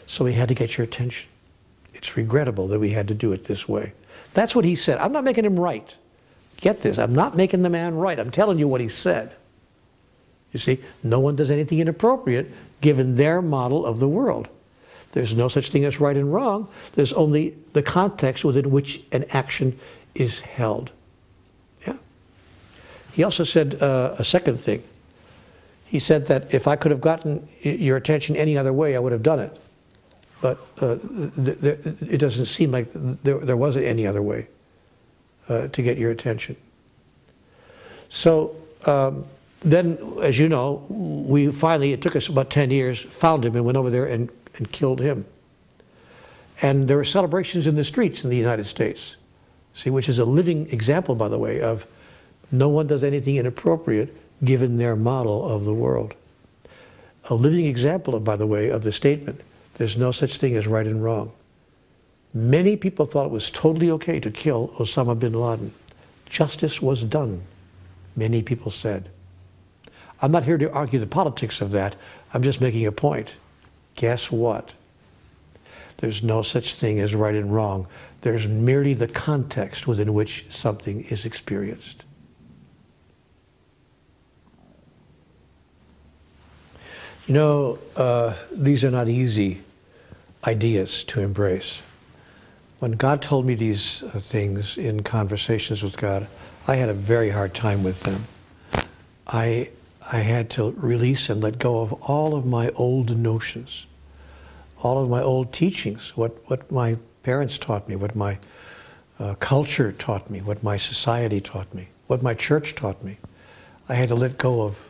So we had to get your attention. It's regrettable that we had to do it this way. That's what he said. I'm not making him right. Get this, I'm not making the man right. I'm telling you what he said. You see, no one does anything inappropriate given their model of the world. There's no such thing as right and wrong. There's only the context within which an action is held. Yeah. He also said a second thing. He said that if I could have gotten your attention any other way, I would have done it. But it doesn't seem like there was any other way to get your attention. So then, as you know, we finally, it took us about 10 years, found him and went over there and killed him. And there were celebrations in the streets in the United States, see, which is a living example, by the way, of no one does anything inappropriate given their model of the world. A living example, by the way, of the statement, there's no such thing as right and wrong. Many people thought it was totally okay to kill Osama bin Laden. Justice was done, many people said. I'm not here to argue the politics of that. I'm just making a point. Guess what? There's no such thing as right and wrong. There's merely the context within which something is experienced. You know, these are not easy ideas to embrace. When God told me these things in conversations with God, I had a very hard time with them. I had to release and let go of all of my old notions, all of my old teachings, what my parents taught me, what my culture taught me, what my society taught me, what my church taught me. I had to let go of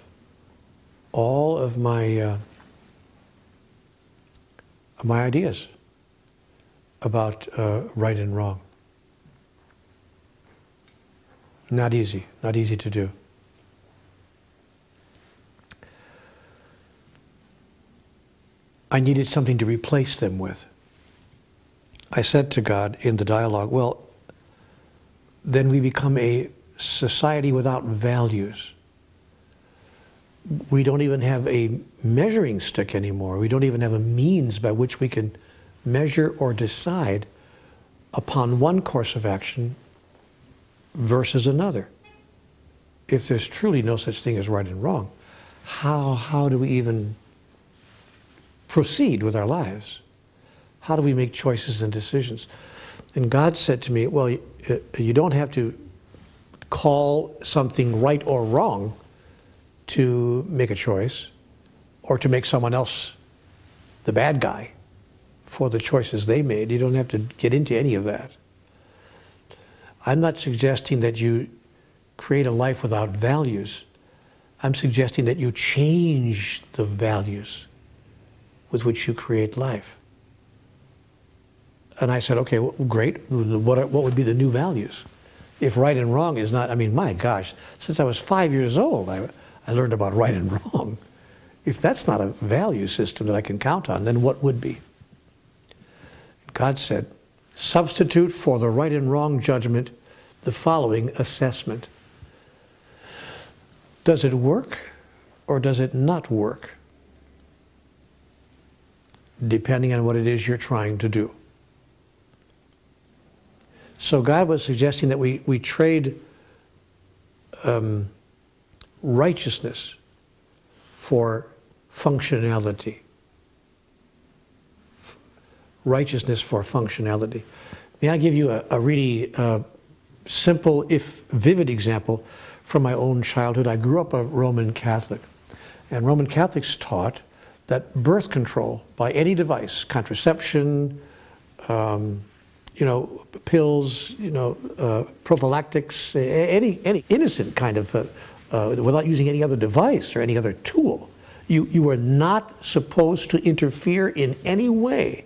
all of my ideas about right and wrong. Not easy to do. I needed something to replace them with. I said to God in the dialogue, well, then we become a society without values. We don't even have a measuring stick anymore. We don't even have a means by which we can measure or decide upon one course of action versus another. If there's truly no such thing as right and wrong, how do we even proceed with our lives? How do we make choices and decisions? And God said to me, well, you don't have to call something right or wrong to make a choice or to make someone else the bad guy for the choices they made. You don't have to get into any of that. I'm not suggesting that you create a life without values. I'm suggesting that you change the values with which you create life. And I said, okay, well, great. What would be the new values? If right and wrong is not, I mean, my gosh, since I was 5 years old, I learned about right and wrong. If that's not a value system that I can count on, then what would be? God said, substitute for the right and wrong judgment the following assessment. Does it work or does it not work? Depending on what it is you're trying to do. So God was suggesting that we trade righteousness for functionality. Righteousness for functionality. May I give you a really simple, if vivid example from my own childhood? I grew up a Roman Catholic, and Roman Catholics taught that birth control by any device, contraception, pills, prophylactics, any innocent kind of, without using any other device or any other tool, you were not supposed to interfere in any way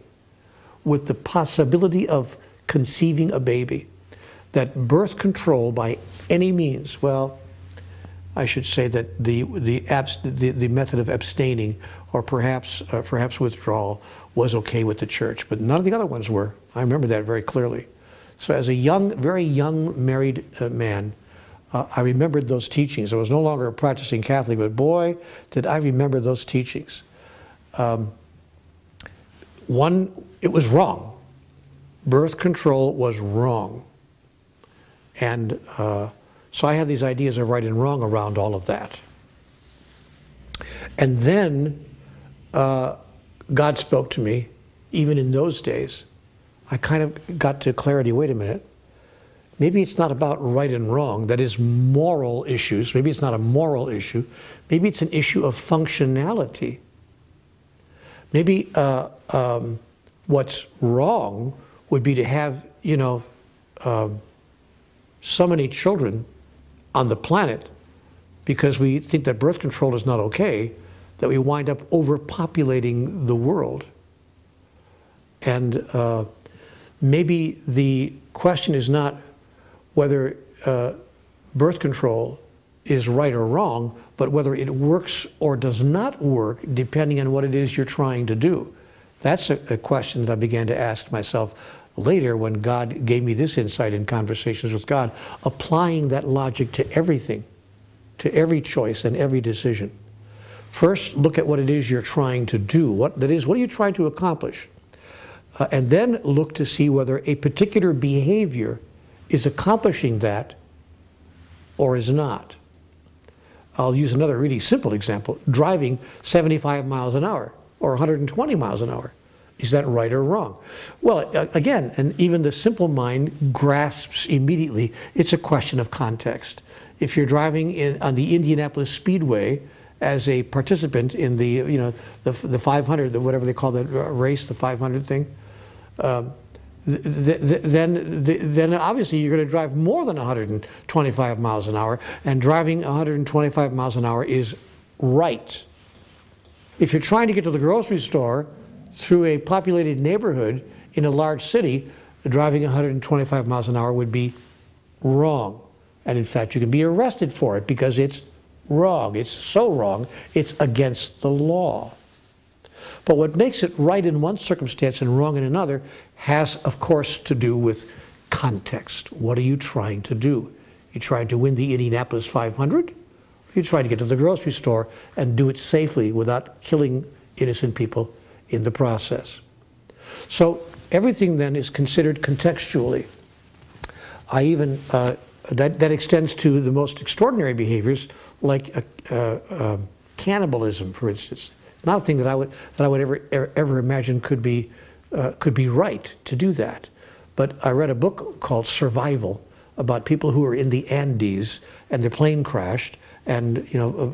with the possibility of conceiving a baby. That birth control by any means, well, I should say that the method of abstaining or perhaps withdrawal was okay with the church, but none of the other ones were. I remember that very clearly. So as a very young married man, I remembered those teachings. I was no longer a practicing Catholic, but boy, did I remember those teachings. One, it was wrong. Birth control was wrong. And so I had these ideas of right and wrong around all of that. And then God spoke to me, even in those days. I kind of got to clarity, wait a minute. Maybe it's not about right and wrong, that is moral issues. Maybe it's not a moral issue. Maybe it's an issue of functionality. Maybe what's wrong would be to have, so many children on the planet because we think that birth control is not okay, that we wind up overpopulating the world. And maybe the question is not whether birth control is right or wrong, but whether it works or does not work depending on what it is you're trying to do. That's a question that I began to ask myself later when God gave me this insight in conversations with God, applying that logic to everything, to every choice and every decision. First, look at what it is you're trying to do. What are you trying to accomplish? And then look to see whether a particular behavior is accomplishing that or is not. I'll use another really simple example. Driving 75 miles an hour or 120 miles an hour. Is that right or wrong? Well, again, and even the simple mind grasps immediately, it's a question of context. If you're driving on the Indianapolis Speedway as a participant in the 500, whatever they call that race, the 500 thing, then obviously you're going to drive more than 125 miles an hour, and driving 125 miles an hour is right. If you're trying to get to the grocery store through a populated neighborhood in a large city, driving 125 miles an hour would be wrong. And in fact, you can be arrested for it because it's wrong. It's so wrong, it's against the law. But what makes it right in one circumstance and wrong in another has, of course, to do with context. What are you trying to do? You trying to win the Indianapolis 500? Or you trying to get to the grocery store and do it safely without killing innocent people in the process? So everything then is considered contextually. I even, that extends to the most extraordinary behaviors like cannibalism, for instance. Not a thing that I would ever imagine could be right to do that. But I read a book called Survival about people who were in the Andes and their plane crashed, and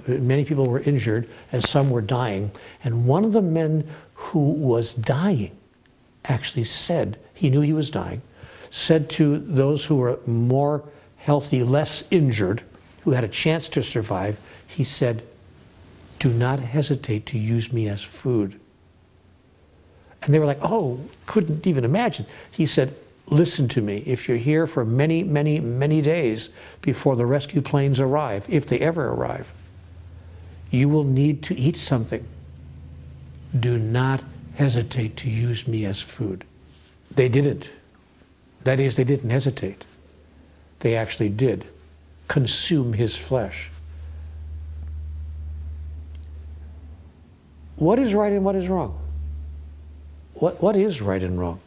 many people were injured and some were dying. And one of the men who was dying actually said, he knew he was dying, said to those who were more healthy, less injured, who had a chance to survive, he said, "Do not hesitate to use me as food." And they were like, "Oh, couldn't even imagine." He said, "Listen to me. If you're here for many, many, many days before the rescue planes arrive, if they ever arrive, you will need to eat something. Do not hesitate to use me as food." They didn't. That is, they didn't hesitate. They actually did consume his flesh. What is right and what is wrong? What is right and wrong?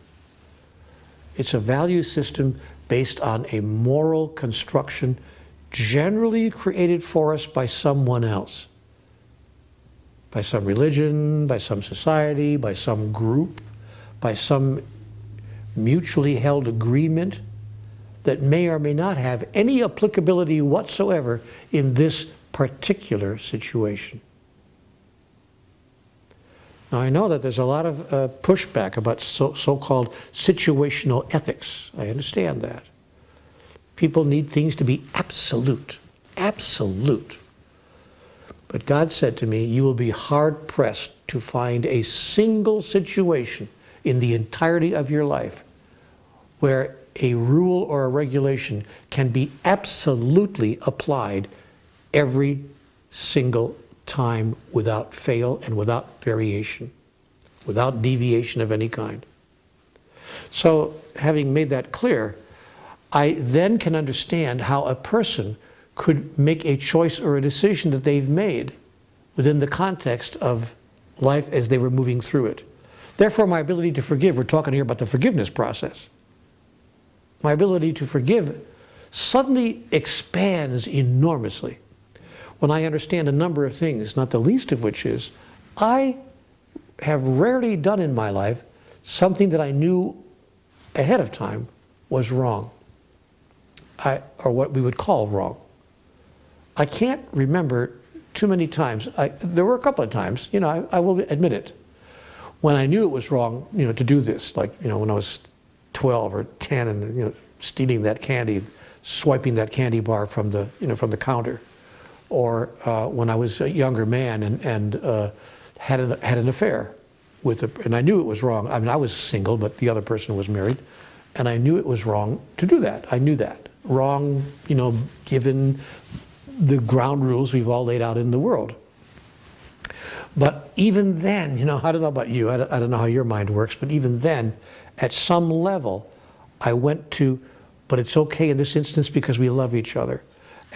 It's a value system based on a moral construction generally created for us by someone else. By some religion, by some society, by some group, by some mutually held agreement that may or may not have any applicability whatsoever in this particular situation. Now, I know that there's a lot of pushback about so-called situational ethics. I understand that. People need things to be absolute, absolute. But God said to me, you will be hard-pressed to find a single situation in the entirety of your life where a rule or a regulation can be absolutely applied every single time without fail and without variation, without deviation of any kind. So, having made that clear, I then can understand how a person could make a choice or a decision that they've made within the context of life as they were moving through it. Therefore, my ability to forgive, we're talking here about the forgiveness process. My ability to forgive suddenly expands enormously when I understand a number of things, not the least of which is I have rarely done in my life something that I knew ahead of time was wrong, or what we would call wrong. I can't remember too many times. There were a couple of times, I will admit it, when I knew it was wrong, to do this, like, when I was 12 or 10 and, stealing that candy, swiping that candy bar from the counter, or when I was a younger man and had an affair and I knew it was wrong. I mean, I was single, but the other person was married, and I knew it was wrong to do that. I knew that. Wrong, given the ground rules we've all laid out in the world. But even then, I don't know about you, I don't know how your mind works, but even then, at some level, I went to, but it's okay in this instance because we love each other.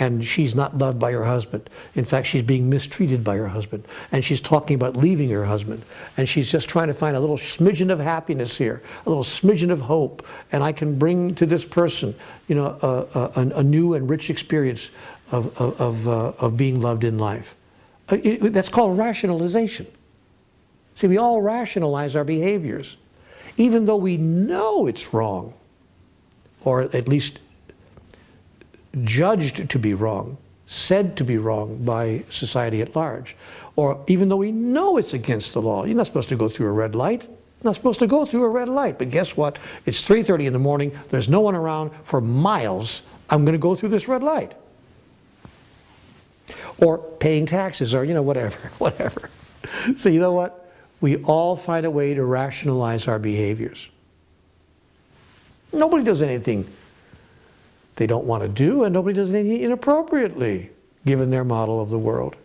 And she's not loved by her husband. In fact, she's being mistreated by her husband. And she's talking about leaving her husband. And she's just trying to find a little smidgen of happiness here, a little smidgen of hope. And I can bring to this person, a new and rich experience of being loved in life. That's called rationalization. See, we all rationalize our behaviors, even though we know it's wrong, or at least judged to be wrong, said to be wrong by society at large, or even though we know it's against the law. You're not supposed to go through a red light. You're not supposed to go through a red light. But guess what? It's 3:30 in the morning. There's no one around for miles. I'm going to go through this red light. Or paying taxes, or whatever. So you know what? We all find a way to rationalize our behaviors. Nobody does anything they don't want to do, and nobody does anything inappropriately, given their model of the world.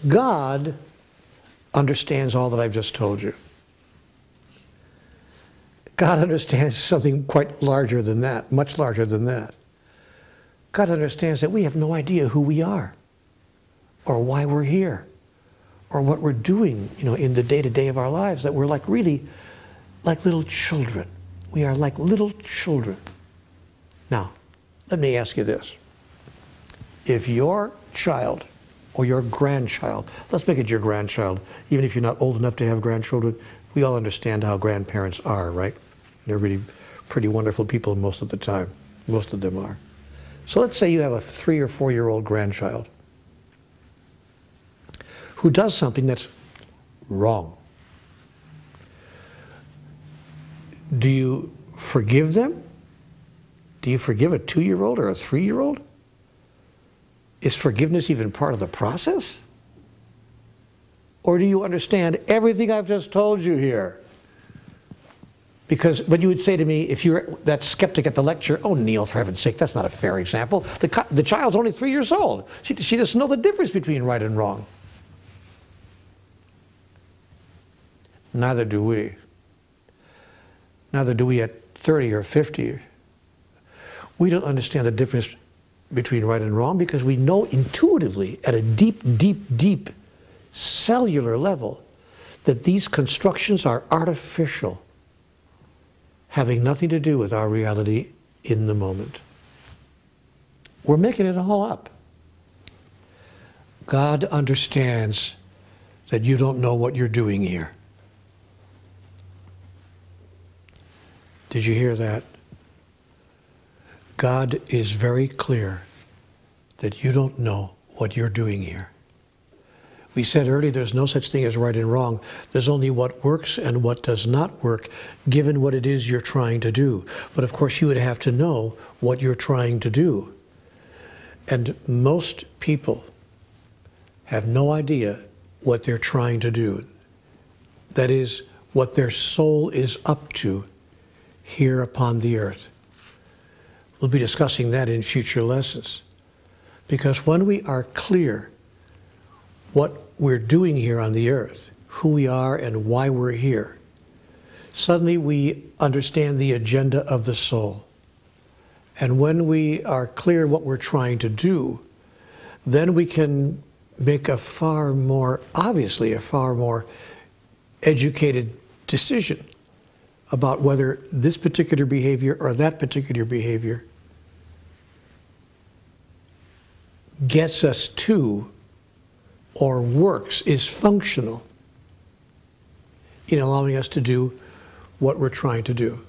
God understands all that I've just told you. God understands something quite larger than that, much larger than that. God understands that we have no idea who we are, or why we're here, or what we're doing, in the day-to-day of our lives, that we're really like little children. We are like little children. Now, let me ask you this. If your child or your grandchild, let's make it your grandchild, even if you're not old enough to have grandchildren, we all understand how grandparents are, right? They're really pretty wonderful people most of the time. Most of them are. So let's say you have a 3 or 4-year-old grandchild who does something that's wrong. Do you forgive them? Do you forgive a 2-year-old or a 3-year-old? Is forgiveness even part of the process? Or do you understand everything I've just told you here? But you would say to me, if you're that skeptic at the lecture, oh, Neil, for heaven's sake, that's not a fair example. The child's only 3 years old. She doesn't know the difference between right and wrong. Neither do we. Neither do we at 30 or 50. We don't understand the difference between right and wrong because we know intuitively at a deep, deep, deep cellular level that these constructions are artificial, having nothing to do with our reality in the moment. We're making it all up. God understands that you don't know what you're doing here. Did you hear that? God is very clear that you don't know what you're doing here. We said earlier there's no such thing as right and wrong. There's only what works and what does not work, given what it is you're trying to do. But of course you would have to know what you're trying to do. And most people have no idea what they're trying to do. That is, what their soul is up to here upon the earth. We'll be discussing that in future lessons. Because when we are clear what we're doing here on the earth, who we are and why we're here, suddenly we understand the agenda of the soul. And when we are clear what we're trying to do, then we can make a far more, obviously, a far more educated decision about whether this particular behavior or that particular behavior gets us to or works, is functional in allowing us to do what we're trying to do.